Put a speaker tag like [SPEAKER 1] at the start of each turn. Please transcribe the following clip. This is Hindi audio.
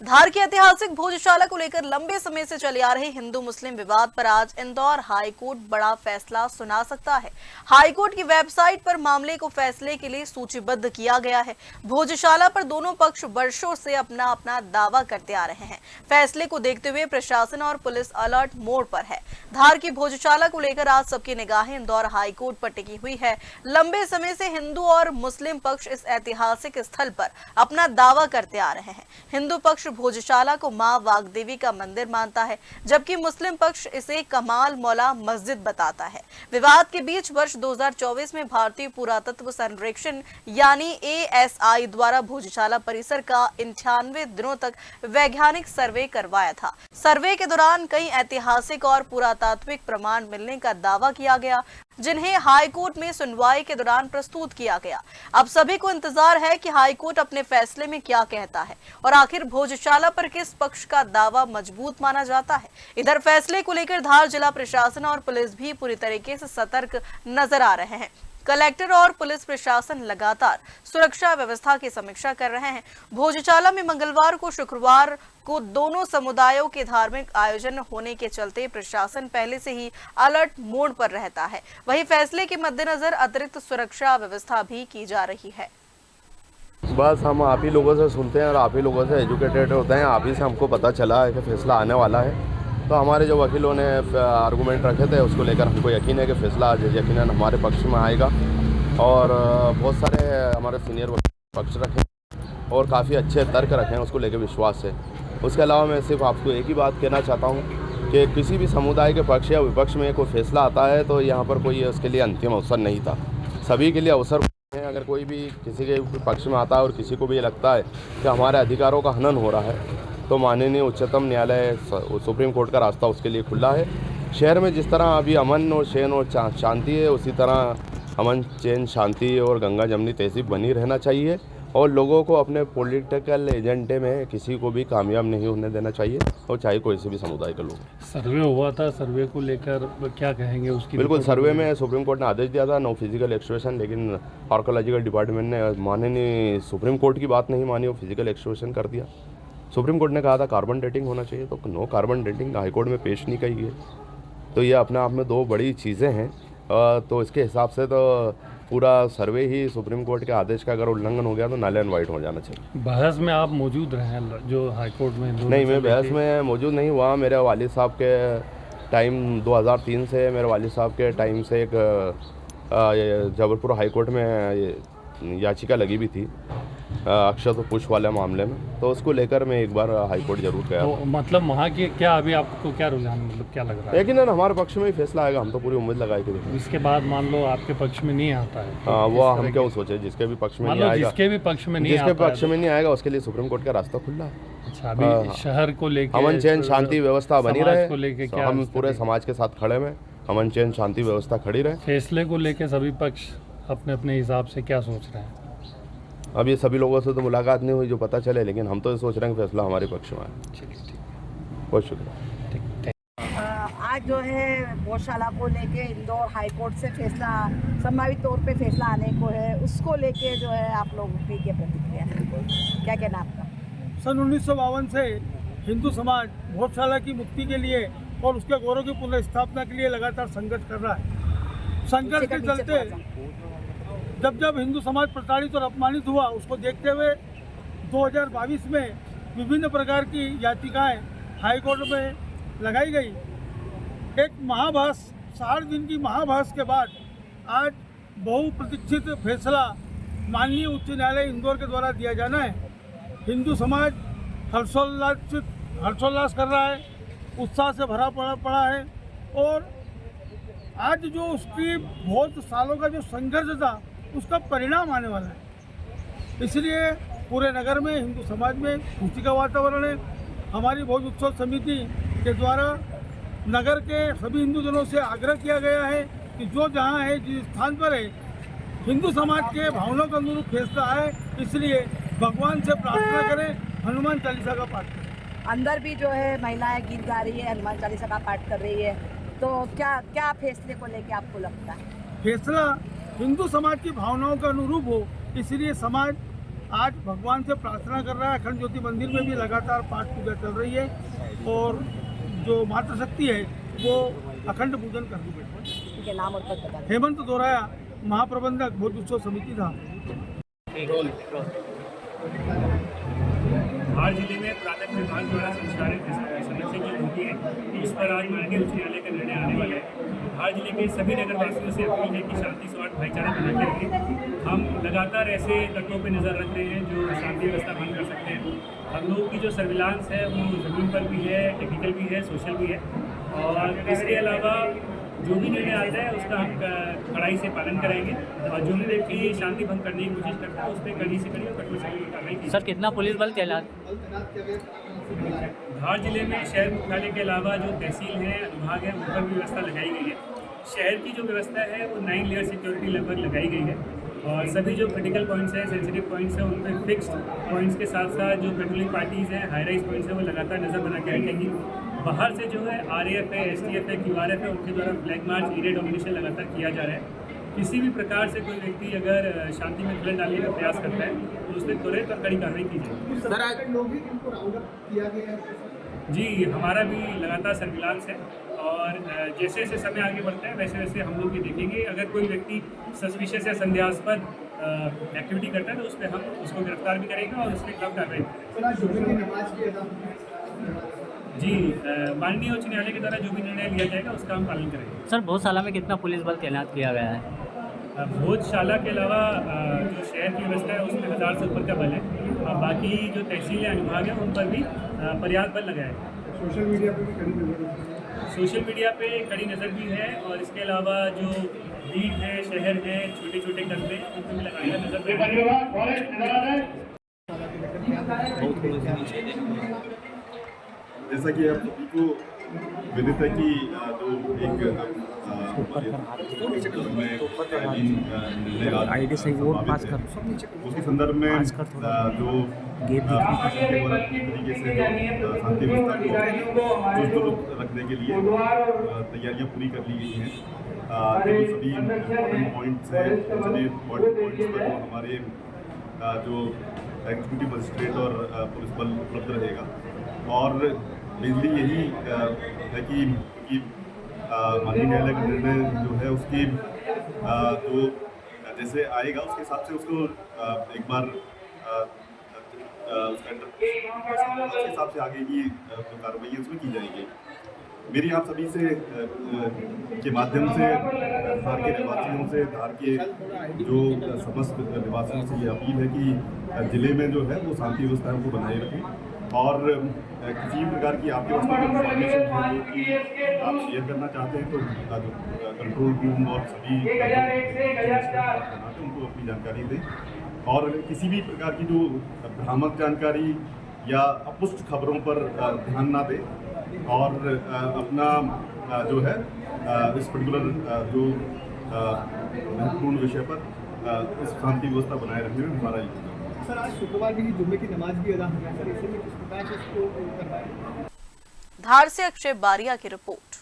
[SPEAKER 1] धार के ऐतिहासिक भोजशाला को लेकर लंबे समय से चले आ रहे हिंदू मुस्लिम विवाद पर आज इंदौर हाईकोर्ट बड़ा फैसला सुना सकता है। हाईकोर्ट की वेबसाइट पर मामले को फैसले के लिए सूचीबद्ध किया गया है। भोजशाला पर दोनों पक्ष वर्षों से अपना अपना दावा करते आ रहे हैं। फैसले को देखते हुए प्रशासन और पुलिस अलर्ट मोड पर है। धार की भोजशाला को लेकर आज सबकी निगाहें इंदौर हाईकोर्ट पर टिकी हुई है। लंबे समय से हिंदू और मुस्लिम पक्ष इस ऐतिहासिक स्थल पर अपना दावा करते आ रहे हैं। हिंदू पक्ष भोजशाला को मां वागदेवी का मंदिर मानता है, जबकि मुस्लिम पक्ष इसे कमाल मौला मस्जिद बताता है। विवाद के बीच वर्ष 2024 में भारतीय पुरातत्व सर्वेक्षण यानी ASI द्वारा भोजशाला परिसर का 98 दिनों तक वैज्ञानिक सर्वे करवाया था। सर्वे के दौरान कई ऐतिहासिक और पुरातात्विक प्रमाण मिलने का दावा किया गया, जिन्हें हाईकोर्ट में सुनवाई के दौरान प्रस्तुत किया गया। अब सभी को इंतजार है कि हाईकोर्ट अपने फैसले में क्या कहता है और आखिर भोजशाला पर किस पक्ष का दावा मजबूत माना जाता है। इधर फैसले को लेकर धार जिला प्रशासन और पुलिस भी पूरी तरीके से सतर्क नजर आ रहे हैं। कलेक्टर और पुलिस प्रशासन लगातार सुरक्षा व्यवस्था की समीक्षा कर रहे हैं। भोजशाला में मंगलवार को शुक्रवार को दोनों समुदायों के धार्मिक आयोजन होने के चलते प्रशासन पहले से ही अलर्ट मोड पर रहता है। वहीं फैसले के मद्देनजर अतिरिक्त सुरक्षा व्यवस्था भी की जा रही है।
[SPEAKER 2] बस हम आप ही लोगों से सुनते हैं और आप ही लोगों से एजुकेटेड होते हैं। आप ही से हमको पता चला है कि फैसला आने वाला है। तो हमारे जो वकीलों ने आर्गूमेंट रखे थे उसको लेकर हमको यकीन है कि फैसला यकीनन हमारे पक्ष में आएगा। और बहुत सारे हमारे सीनियर पक्ष रखे और काफ़ी अच्छे तर्क रखे हैं, उसको लेकर विश्वास है। उसके अलावा मैं सिर्फ आपको एक ही बात कहना चाहता हूँ कि किसी भी समुदाय के पक्ष या विपक्ष में कोई फैसला आता है तो यहाँ पर कोई उसके लिए अंतिम अवसर नहीं था। सभी के लिए अवसर है। अगर कोई भी किसी के पक्ष में आता है और किसी को भी लगता है कि हमारे अधिकारों का हनन हो रहा है तो माननीय उच्चतम न्यायालय सुप्रीम कोर्ट का रास्ता उसके लिए खुला है। शहर में जिस तरह अभी अमन और चैन और शांति है, उसी तरह अमन चैन शांति और गंगा जमनी तहजीब बनी रहना चाहिए और लोगों को अपने पॉलिटिकल एजेंडे में किसी को भी कामयाब नहीं होने देना चाहिए, और चाहे कोई से भी समुदाय के लोग।
[SPEAKER 3] सर्वे हुआ था, सर्वे को लेकर क्या कहेंगे उसकी?
[SPEAKER 2] बिल्कुल, सर्वे में सुप्रीम कोर्ट ने आदेश दिया था नो फिजिकल एक्सकवेशन, लेकिन आर्कोलॉजिकल डिपार्टमेंट ने माननीय सुप्रीम कोर्ट की बात नहीं मानी और फिजिकल एक्सकवेशन कर दिया। सुप्रीम कोर्ट ने कहा था कार्बन डेटिंग होना चाहिए, तो नो कार्बन डेटिंग हाईकोर्ट में पेश नहीं की गई। तो ये अपने आप में दो बड़ी चीज़ें हैं। तो इसके हिसाब से तो पूरा सर्वे ही सुप्रीम कोर्ट के आदेश का अगर उल्लंघन हो गया तो नल एंड वाइट हो जाना चाहिए।
[SPEAKER 3] बहस में आप मौजूद रहे जो हाईकोर्ट में?
[SPEAKER 2] नहीं, मैं बहस में मौजूद नहीं हुआ। मेरे वालिद साहब के टाइम 2003 से मेरे वालिद साहब के टाइम से एक जबलपुर हाईकोर्ट में याचिका लगी भी थी अक्षत पुष्प वाले मामले में, तो उसको लेकर मैं एक बार हाईकोर्ट जरूर गया।
[SPEAKER 3] तो मतलब वहाँ की क्या अभी आपको क्या रुझान, मतलब क्या लग रहा है?
[SPEAKER 2] लेकिन हमारे पक्ष में ही फैसला आएगा, हम तो पूरी उम्मीद लगाए कि
[SPEAKER 3] इसके बाद मान लो आपके पक्ष में नहीं आता है
[SPEAKER 2] तो वो हम क्यों सोचे, जिसके भी पक्ष में नहीं आएगा,
[SPEAKER 3] जिसके भी पक्ष में
[SPEAKER 2] नहीं आएगा उसके लिए सुप्रीम कोर्ट का रास्ता खुला है।
[SPEAKER 3] अच्छा, अभी शहर को लेकर
[SPEAKER 2] अमन चैन शांति व्यवस्था बनी रहे
[SPEAKER 3] को लेकर क्या
[SPEAKER 2] हम पूरे समाज के साथ खड़े में, अमन चैन शांति व्यवस्था खड़ी रहे।
[SPEAKER 3] फैसले को लेकर सभी पक्ष अपने अपने हिसाब से क्या सोच रहे हैं?
[SPEAKER 2] अब ये सभी लोगों से तो मुलाकात नहीं हुई जो पता चले, लेकिन हम तो ये सोच रहे हैं कि फैसला हमारे पक्ष में आए। बहुत शुक्रिया।
[SPEAKER 4] आज जो है भोजशाला को लेके इंदौर हाईकोर्ट से फैसला संभावित तौर पे फैसला आने को है, उसको लेके जो है आप लोगों की क्या प्रतिक्रिया है, क्या कहना आपका?
[SPEAKER 5] सन 1952 से हिंदू समाज भोजशाला की मुक्ति के लिए और उसके गौरव की पुनर्स्थापना के लिए लगातार संघर्ष कर रहा है। संघर्ष के चलते जब हिंदू समाज प्रताड़ित और अपमानित हुआ, उसको देखते हुए 2022 में विभिन्न प्रकार की याचिकाएं हाईकोर्ट में लगाई गई। एक महाभास 60 दिन की महाभास के बाद आज बहुप्रतीक्षित फैसला माननीय उच्च न्यायालय इंदौर के द्वारा दिया जाना है। हिंदू समाज हर्षोल्लास कर रहा है, उत्साह से भरा पड़ा है और आज जो उसकी बहुत सालों का जो संघर्ष था उसका परिणाम आने वाला है। इसलिए पूरे नगर में हिंदू समाज में खुशी का वातावरण है। हमारी भोज उत्सव समिति के द्वारा नगर के सभी हिंदूजनों से आग्रह किया गया है कि जो जहाँ है, जिस स्थान पर है, हिंदू समाज के भावनाओं के अनुरूप फैसला आए। इसलिए भगवान से प्रार्थना करें, हनुमान चालीसा का पाठ करें।
[SPEAKER 4] अंदर भी जो है महिलाएं गीत गा रही है, हनुमान चालीसा का पाठ कर रही है, तो क्या फैसले को लेके आपको लगता है?
[SPEAKER 5] फैसला हिंदू समाज की भावनाओं के अनुरूप हो, इसलिए समाज आज भगवान से प्रार्थना कर रहा है। अखंड ज्योति मंदिर में भी लगातार पाठ पूजा चल रही है और जो मातृशक्ति है वो अखंड पूजन कर रही है।
[SPEAKER 4] इनके नाम और पद बता दें।
[SPEAKER 5] हेमंत दोराया, महाप्रबंधक बौद्ध उत्सव समिति था।
[SPEAKER 6] धार जिले में प्राथमिक विभाग द्वारा संचालित संरक्षण की ड्यूटी है, इस पर आज माननीय उच्च न्यायालय का निर्णय आने वाला है। धार जिले के सभी नगर वासियों से अपील है कि शांति सौहार्द भाईचारा बना के रखें। हम लगातार ऐसे तत्वों पर नज़र रख रहे हैं जो शांति व्यवस्था भंग कर सकते हैं। हम लोगों की जो सर्विलांस है वो ज़मीन पर भी है, टेक्निकल भी है, सोशल भी है, और इसके अलावा जो भी निर्णय आता है उसका हम कड़ाई से पालन करेंगे और जो भी व्यक्ति शांति भंग करने की कोशिश करता है उस पर कड़ी से कड़ी और कठोर से कठोर कार्रवाई की।
[SPEAKER 7] सर कितना पुलिस बल तैनात?
[SPEAKER 6] धार जिले में शहर मुख्यालय के अलावा जो तहसील है, अनुभाग है, उन पर भी व्यवस्था लगाई गई है। शहर की जो व्यवस्था है वो 9 लेयर सिक्योरिटी लगभग लगाई गई है और सभी जो क्रिटिकल पॉइंट्स हैं, सेंसिटिव पॉइंट्स हैं, उन पर फिक्स्ड पॉइंट्स के साथ साथ जो पेट्रोलिंग पार्टीज़ हैं, हाई राइज पॉइंट्स हैं, वो लगातार नज़र बना के रखेंगी। बाहर से जो है RAF है, STF है, QRF है, उनके द्वारा फ्लैग मार्च, एरिया डोमिनेशन लगातार किया जा रहा है। किसी भी प्रकार से कोई व्यक्ति अगर शांति में खलल डालने का प्रयास करता है तो उस पर त्वरित और कड़ी कार्रवाई की जाएगी। जी, हमारा भी लगातार सर्विलांस है और जैसे जैसे समय आगे बढ़ता है वैसे वैसे हम लोग ये देखेंगे। अगर कोई व्यक्ति सस्पिशियस या संदेहास्पद एक्टिविटी करता है तो उस पर हम उसको गिरफ्तार भी करेंगे और उसके खिलाफ कार्रवाई करेंगे। जी, माननीय उच्च न्यायालय के द्वारा जो भी निर्णय लिया जाएगा उसका हम पालन करेंगे।
[SPEAKER 7] सर भोजशाला में कितना पुलिस बल तैनात किया गया है?
[SPEAKER 6] भोजशाला के अलावा जो शहर की व्यवस्था है उसमें 1000 से ऊपर का बल है और बाकी जो तहसील है, अनुभाग है, उन पर भी पर्याप्त बल लगाया है।
[SPEAKER 5] सोशल मीडिया पे भी कड़ी नजर
[SPEAKER 6] सोशल मीडिया पे कड़ी नज़र भी है और इसके अलावा जो बीट है, शहर है, छोटे छोटे कस्बे, उन पर भी लगाया नजर।
[SPEAKER 8] जैसा कि आप सभी को विदित है कि जो एक
[SPEAKER 7] आईडी से वोट पास कर
[SPEAKER 8] उसके संदर्भ में जो
[SPEAKER 7] गेट
[SPEAKER 8] तरीके से जो शांति व्यवस्था को दुरुस्त रखने के लिए तैयारियां पूरी कर ली गई हैं। जो सभी इम्पोर्टेंट पॉइंट्स हैं, सभी इम्पोर्टेंट पॉइंट्स पर जो हमारे जो एग्जीक्यूटिव मजिस्ट्रेट और पुलिस बल उपलब्ध रहेगा और बेसिकली यही है कि माननीय न्यायालय का निर्णय जो है उसकी जो जैसे आएगा उसके हिसाब से उसको एक बार उसका उसके हिसाब से आगे की जो कार्रवाई है उसमें की जाएगी। मेरी आप सभी से के माध्यम से धार के निवासियों से, धार के जो समस्त निवासियों से ये अपील है कि जिले में जो है वो शांति व्यवस्था को बनाए रखें और किसी भी प्रकार की आपके पास कोई इन्फॉर्मेशन है जो कि आप शेयर करना चाहते हैं तो कंट्रोल रूम और सभी उनको अपनी जानकारी दें और किसी भी प्रकार की जो भ्रामक जानकारी या अपुष्ट खबरों पर ध्यान ना दें और अपना जो है इस पर्टिकुलर जो महत्वपूर्ण विषय पर इस शांति व्यवस्था बनाए रखने में हमारा योगदान।
[SPEAKER 5] सर, आज शुक्रवार की जुम्मे की नमाज भी अदा हो गया सर, इसे भी किस प्रकार से इसको करवाएं?
[SPEAKER 1] धार से अक्षय बारिया की रिपोर्ट।